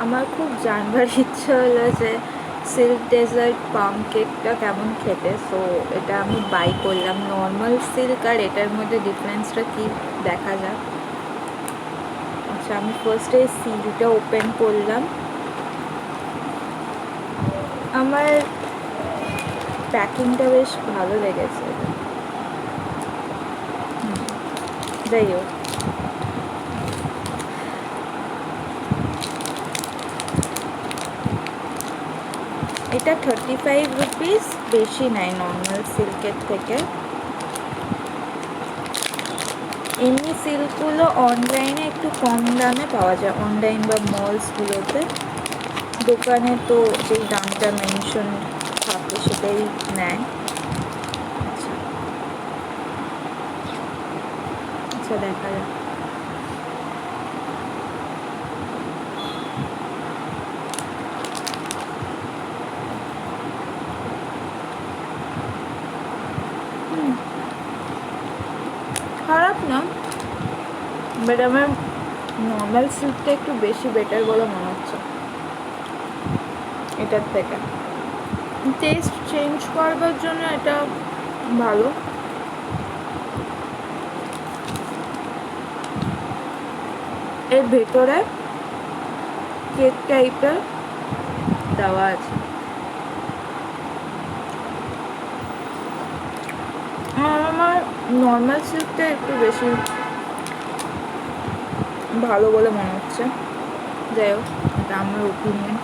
আমার খুব জানবার ইচ্ছা হলো যে সিল্ক ডেজার্ট পাম কেকটা কেমন খেতে, সো এটা আমি বাই করলাম। নর্মাল সিল্ক আর এটার মধ্যে ডিফারেন্সটা কি দেখা যাক। আচ্ছা, আমি ফার্স্টে সিলটা ওপেন করলাম। আমার প্যাকিংটা বেশ ভালো লেগেছে। যাই হোক, এটা 35 রুপিস, বেশি নেয় নর্মাল সিল্কের থেকে। এমনি সিল্কগুলো অনলাইনে একটু কম দামে পাওয়া যায়, অনলাইন বা মলসগুলোতে। দোকানে তো যেই দামটা মেনশন থাকে সেটাই নেয়। আচ্ছা, দেখা যাক। খারাপ না, বাট আমার নর্মাল সিল্কটা একটু বেশি বেটার বলে মনে হচ্ছে এটার থেকে। টেস্ট চেঞ্জ করবার জন্য এটা ভালো। এর ভেতরে কেক টাইপের দেওয়া আছে। আমার নর্মাল সিল্কটা একটু বেশি ভালো বলে মনে হচ্ছে। যাই হোক, এটা আমার ওপিনিয়ন।